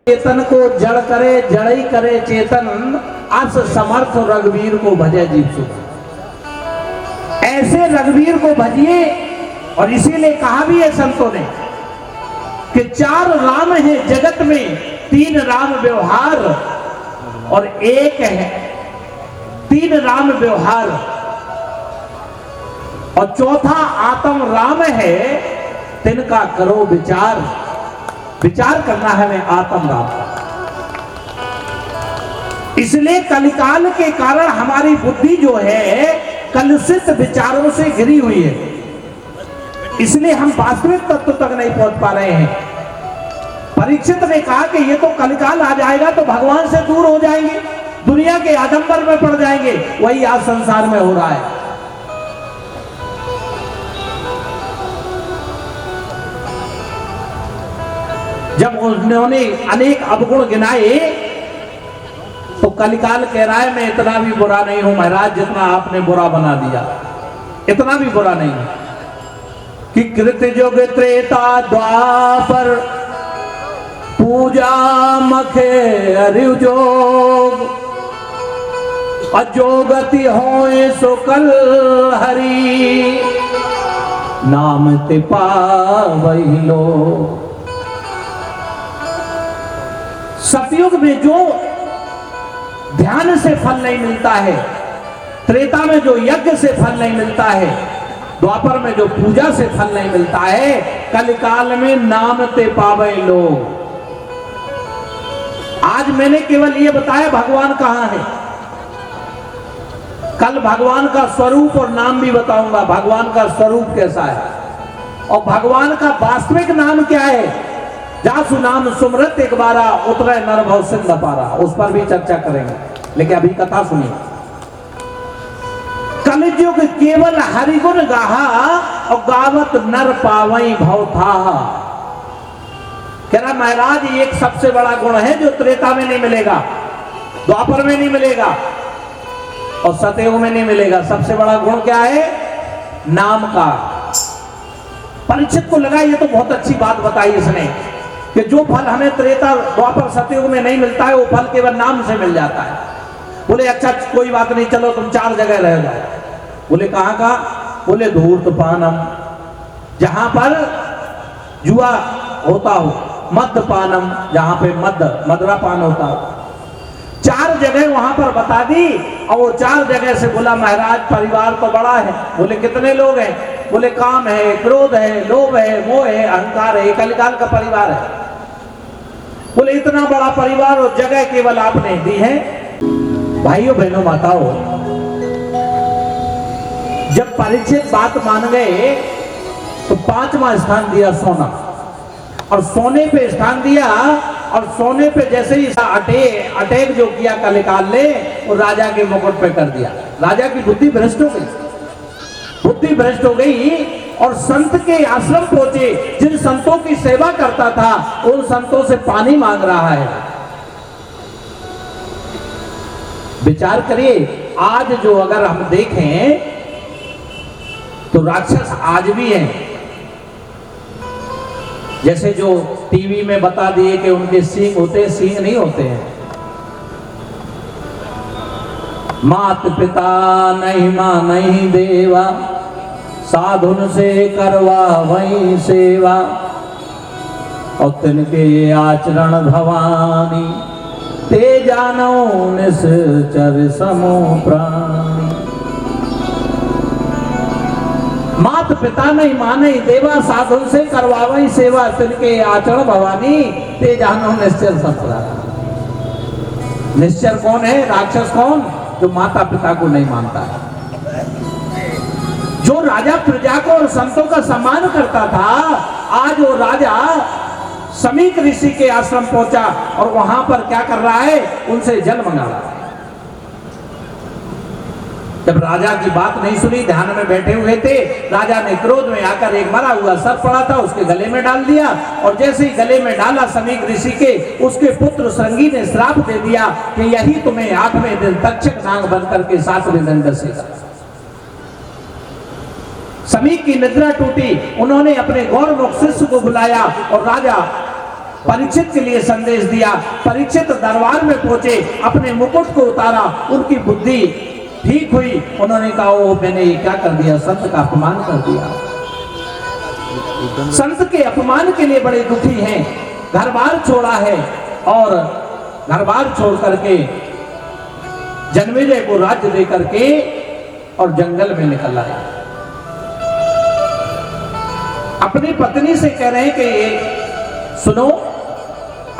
चेतन को जड़ करे, जड़ई करे चेतन, अस समर्थ रघुवीर को भजे जीव सुख। ऐसे रघुवीर को भजिए। और इसीलिए कहा भी है संतों ने कि 4 राम है जगत में, 3 राम व्यवहार और एक है 3 राम व्यवहार और चौथा आत्म राम है, तिनका करो विचार। विचार करना है हमें आत्म राम का। इसलिए कलिकाल के कारण हमारी बुद्धि जो है कलुषित विचारों से घिरी हुई है, इसलिए हम वास्तविक तत्व तक नहीं पहुंच पा रहे हैं। परीक्षित ने कहा कि ये तो कलिकाल आ जाएगा तो भगवान से दूर हो जाएंगे, दुनिया के आडंबर में पड़ जाएंगे। वही आज संसार में हो रहा है। जब उन्होंने अनेक अवगुण गिनाए तो कलिकाल कह रहा है मैं इतना भी बुरा नहीं हूं महाराज जितना आपने बुरा बना दिया, इतना भी बुरा नहीं हूं। कि कृत युग त्रेता द्वापर पूजा मखे अरिजोग, अजोगति होए सो कल हरि, नाम ते पावई लो। सतयुग में जो ध्यान से फल नहीं मिलता है, त्रेता में जो यज्ञ से फल नहीं मिलता है, द्वापर में जो पूजा से फल नहीं मिलता है, कलिकाल में नाम ते पावे लोग। आज मैंने केवल ये बताया भगवान कहां है, कल भगवान का स्वरूप और नाम भी बताऊंगा, भगवान का स्वरूप कैसा है और भगवान का वास्तविक नाम क्या है। जासु नाम सुमरत एक बारा उतरे नर भव सिंध पारा, उस पर भी चर्चा करेंगे। लेकिन अभी कथा सुनिए। कलियुग केवल हरिगुण गाहा और गावत नर पावई भव था। कह रहा महाराज एक सबसे बड़ा गुण है जो त्रेता में नहीं मिलेगा, द्वापर में नहीं मिलेगा और सतयुग में नहीं मिलेगा। सबसे बड़ा गुण क्या है? नाम का। परीक्षित को लगा ये तो बहुत अच्छी बात बताई इसने कि जो फल हमें त्रेता द्वापर सतयुग में नहीं मिलता है वो फल केवल नाम से मिल जाता है। बोले अच्छा कोई बात नहीं, चलो तुम 4 जगह रह जाओ। बोले कहां का? बोले धूर्त पानम, जहां पर जुआ होता हो, मद पानम, जहां पे मदरा पान होता हो। 4 जगह वहां पर बता दी और वो 4 जगह से बोला महाराज परिवार तो बड़ा है। बोले कितने लोग हैं? बोले काम है, क्रोध है, लोभ है, मोह है, अहंकार है, कलिकाल का परिवार है। बोले इतना बड़ा परिवार और जगह केवल आपने दी है। भाइयों बहनों माताओं, जब परीक्षित बात मान गए तो 5वां स्थान दिया सोना, और सोने पे स्थान दिया और सोने पे जैसे ही अटैक जो किया कलिकाल ने वो राजा के मुकुट पे कर दिया। राजा की बुद्धि भ्रष्ट हो गई, बुद्धि भ्रष्ट हो गई और संत के आश्रम पहुंचे। जिन संतों की सेवा करता था उन संतों से पानी मांग रहा है। विचार करिए, आज जो अगर हम देखें तो राक्षस आज भी हैं। जैसे जो टीवी में बता दिए कि उनके सींग होते, सींग नहीं होते हैं। मात पिता नहीं मां नहीं देवा, साधुन से करवा वही सेवा, और तिनके आचरण भवानी, ते जानो निश्चर समो प्राणी। मात पिता नहीं माने देवा, साधुन से करवावई सेवा, तिनके आचरण भवानी, ते जानो निश्चर सपरा। निश्चर कौन है? राक्षस कौन? जो माता पिता को नहीं मानता है। जो राजा प्रजा को और संतों का सम्मान करता था, आज वो राजा समीक ऋषि के आश्रम पहुंचा और वहां पर क्या कर रहा है? उनसे जल मंगा रहा है। जब राजा की बात नहीं सुनी, ध्यान में बैठे हुए थे, राजा ने क्रोध में आकर एक मरा हुआ सर्प पड़ा था उसके गले में डाल दिया, और जैसे ही गले में डाला समीक ऋषि के, उसके पुत्र श्रृंगी ने श्राप दे दिया कि यही तुम्हें 8वें दिन तक्षक नाग बन करके 7वें दिन डसेगा। समीक की निद्रा टूटी। उन्होंने अपने गौरमुख शिष्य को बुलाया और राजा परीक्षित के लिए संदेश दिया। परीक्षित दरबार में पहुंचे, अपने मुकुट को उतारा, उनकी बुद्धि ठीक हुई। उन्होंने कहा ओ मैंने ये क्या कर दिया, संत का अपमान कर दिया। संत के अपमान के लिए बड़े दुखी हैं। घर बार छोड़ा है और घर बार छोड़ करके जन्मेजय को राज्य दे करके और जंगल में निकला है। अपनी पत्नी से कह रहे हैं कि सुनो,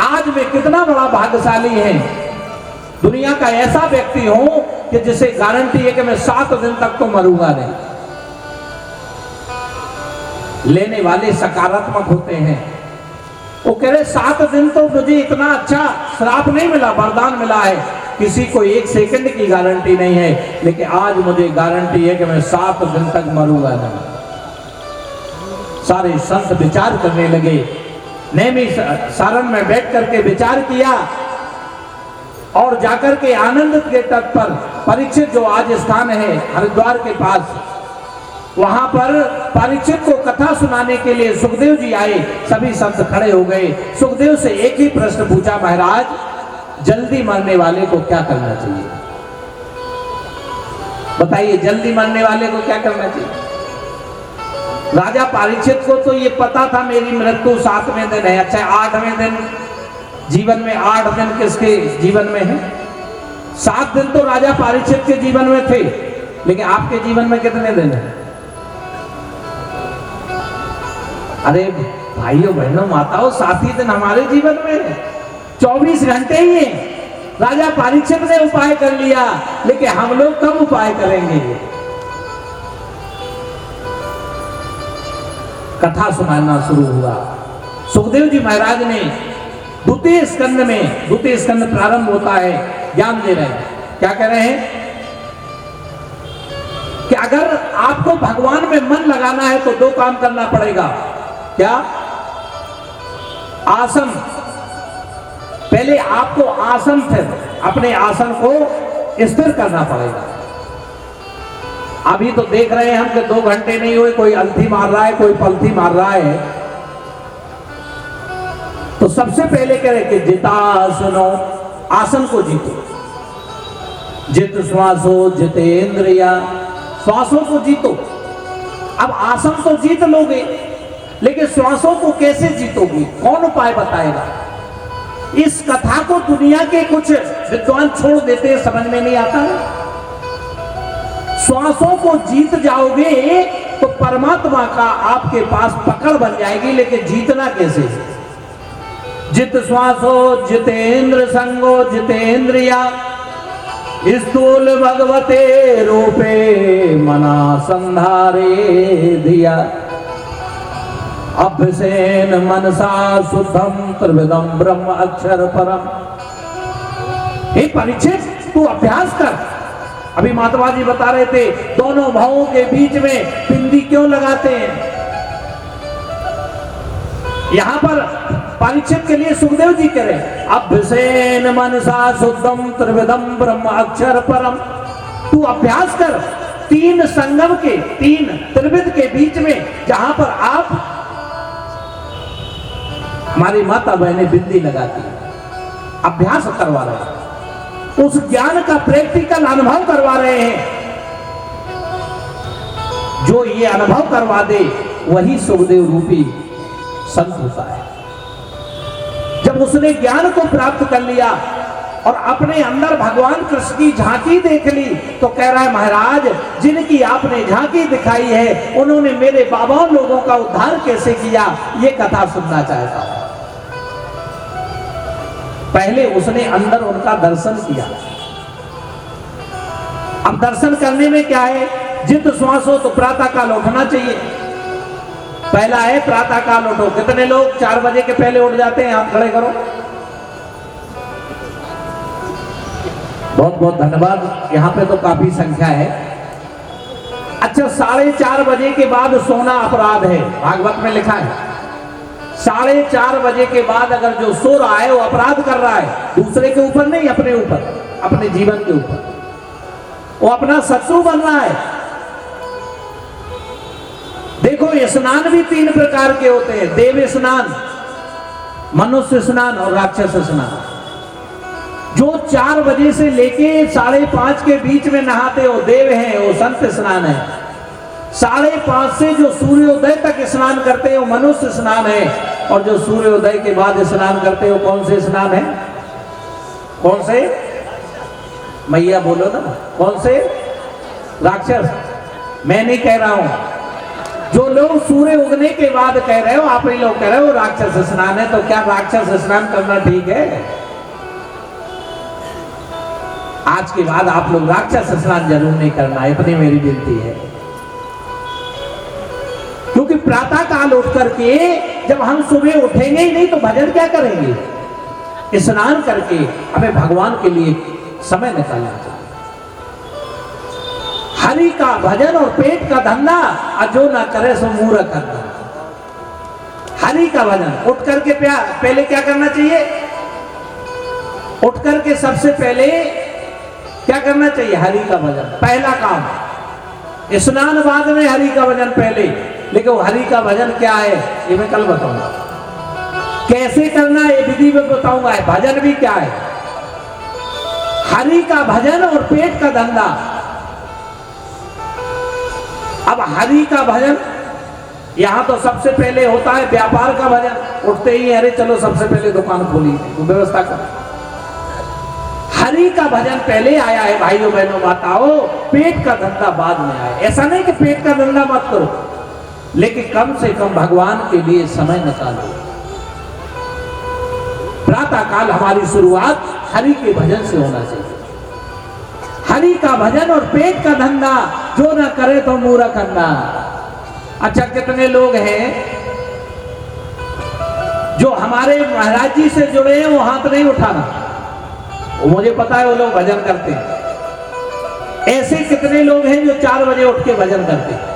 आज मैं कितना बड़ा भाग्यशाली है, दुनिया का ऐसा व्यक्ति हूं कि जिसे गारंटी है कि मैं 7 दिन तक तो मरूंगा नहीं। लेने वाले सकारात्मक होते हैं। वो कह रहे 7 दिन तो मुझे इतना अच्छा श्राप नहीं मिला, वरदान मिला है। किसी को 1 सेकंड की गारंटी नहीं है, लेकिन आज मुझे गारंटी है कि मैं 7 दिन तक मरूंगा नहीं। सारे संत विचार करने लगे। नेमी सारण में बैठ करके विचार किया और जाकर के आनंद के तट पर, परीक्षित जो आज स्थान है हरिद्वार के पास, वहां पर परीक्षित को कथा सुनाने के लिए सुखदेव जी आए। सभी संत खड़े हो गए। सुखदेव से एक ही प्रश्न पूछा, महाराज जल्दी मरने वाले को क्या करना चाहिए? बताइए, जल्दी मरने वाले को क्या करना चाहिए? राजा परीक्षित को तो ये पता था मेरी मृत्यु 7वें दिन है। अच्छा, 8वें दिन, जीवन में 8 दिन किसके जीवन में है? 7 दिन तो राजा परीक्षित के जीवन में थे, लेकिन आपके जीवन में कितने दिन है? अरे भाइयों बहनों माताओं, 7 ही दिन हमारे जीवन में है, 24 घंटे ही है। राजा परीक्षित ने उपाय कर लिया, लेकिन हम लोग कब उपाय करेंगे? कथा सुनाना शुरू हुआ। सुखदेव जी महाराज ने द्वितीय स्कंद प्रारंभ होता है, ज्ञान दे रहे हैं। क्या कह रहे हैं कि अगर आपको भगवान में मन लगाना है तो 2 काम करना पड़ेगा। क्या? आसन, पहले आपको आसन से अपने आसन को स्थिर करना पड़ेगा। अभी तो देख रहे हैं हम कि 2 घंटे नहीं हुए, कोई अलथी मार रहा है, कोई पलथी मार रहा है। तो सबसे पहले करें कि जितासनो, आसन को जीतो। जित श्वासो जितेंद्रिया, श्वासों को जीतो। अब आसन तो जीत लोगे, लेकिन श्वासों को कैसे जीतोगे? कौन उपाय बताएगा? इस कथा को दुनिया के कुछ विद्वान छोड़ देते हैं, समझ में नहीं आता है। श्वासों को जीत जाओगे तो परमात्मा का आपके पास पकड़ बन जाएगी, लेकिन जीतना कैसे? जित श्वासो जितेंद्र संगो जितेंद्रिया, स्थूल भगवते रूपे मना संधारे दिया। अभ्यसेन मनसा शुद्धम त्रिविधम ब्रह्म अक्षर परम। हे परीक्षित, तू अभ्यास कर। अभी मातावा जी बता रहे थे, दोनों भावों के बीच में बिंदी क्यों लगाते हैं? यहां पर परीक्षित के लिए सुखदेव जी कह रहे, अभ्यसेन मनसा शुद्धम त्रिविधम ब्रह्म अक्षर परम। तू अभ्यास कर 3 संगम के, 3 त्रिविध के बीच में, जहां पर आप, हमारी माता बहनें बिंदी लगाती है, अभ्यास करवा रहे हैं, उस ज्ञान का प्रैक्टिकल अनुभव करवा रहे हैं। जो ये अनुभव करवा दे वही सुखदेव रूपी संत होता है। जब उसने ज्ञान को प्राप्त कर लिया और अपने अंदर भगवान कृष्ण की झांकी देख ली, तो कह रहा है, महाराज जिनकी आपने झांकी दिखाई है, उन्होंने मेरे बाबा लोगों का उद्धार कैसे किया, ये कथा सुनना चाहता हूं। पहले उसने अंदर उनका दर्शन किया। अब दर्शन करने में क्या है? जित श्वास हो तो प्रातः काल उठना चाहिए। पहला है प्रातः काल उठो। कितने लोग 4 बजे के पहले उठ जाते हैं? हाथ खड़े करो। बहुत बहुत धन्यवाद, यहाँ पे तो काफी संख्या है। अच्छा, 4:30 बजे के बाद सोना अपराध है, भागवत में लिखा है। 4:30 बजे के बाद अगर जो सो रहा है वो अपराध कर रहा है, दूसरे के ऊपर नहीं, अपने ऊपर, अपने जीवन के ऊपर। वो अपना शत्रु बन रहा है। देखो, स्नान भी 3 प्रकार के होते हैं। देव स्नान, मनुष्य स्नान और राक्षस स्नान। जो 4 बजे से लेके 5:30 के बीच में नहाते हो देव हैं, वो संत स्नान है। 5:30 से जो सूर्योदय तक स्नान करते हो मनुष्य स्नान है। और जो सूर्योदय के बाद स्नान करते हो कौन से स्नान है? कौन से? मैया बोलो ना, कौन से? राक्षस। मैं नहीं कह रहा हूं, जो लोग सूर्य उगने के बाद कह रहे हो, आप ही लोग कह रहे हो राक्षस स्नान है। तो क्या राक्षस स्नान करना ठीक है? आज के बाद आप लोग राक्षस स्नान जरूर नहीं करना है, इतनी मेरी विनती है। क्योंकि प्रातः काल उठ करके जब हम सुबह उठेंगे ही नहीं तो भजन क्या करेंगे? स्नान करके हमें भगवान के लिए समय निकालना चाहिए। हरि का भजन और पेट का धंधा जो ना करे सो मूर्ख करना। हरि का भजन उठ करके पहले क्या करना चाहिए? उठ करके सबसे पहले क्या करना चाहिए? हरि का भजन पहला काम। स्नान बाद में, हरि का भजन पहले। लेकिन वो हरि का भजन क्या है ये मैं कल बताऊंगा। कैसे करना है ये विधि में बताऊंगा। भजन भी क्या है? हरि का भजन और पेट का धंधा। अब हरि का भजन यहां तो सबसे पहले होता है व्यापार का भजन। उठते ही अरे चलो सबसे पहले दुकान खोली, तो व्यवस्था कर। हरि का भजन पहले आया है भाइयों बहनों माताओं, पेट का धंधा बाद में आया। ऐसा नहीं कि पेट का धंधा मत करो, लेकिन कम से कम भगवान के लिए समय निकालो। प्रातः काल हमारी शुरुआत हरि के भजन से होना चाहिए। हरि का भजन और पेट का धंधा जो ना करे तो मूर्ख करना। अच्छा, कितने लोग हैं जो हमारे महाराज जी से जुड़े हैं, वो हाथ नहीं उठाना। वो मुझे पता है वो लोग भजन करते हैं। ऐसे कितने लोग हैं जो 4 बजे उठ के भजन करते हैं।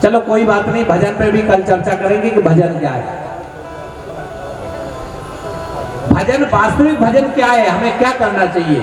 चलो कोई बात नहीं, भजन पे भी कल चर्चा करेंगे कि भजन क्या है। भजन, वास्तविक भजन क्या है, हमें क्या करना चाहिए।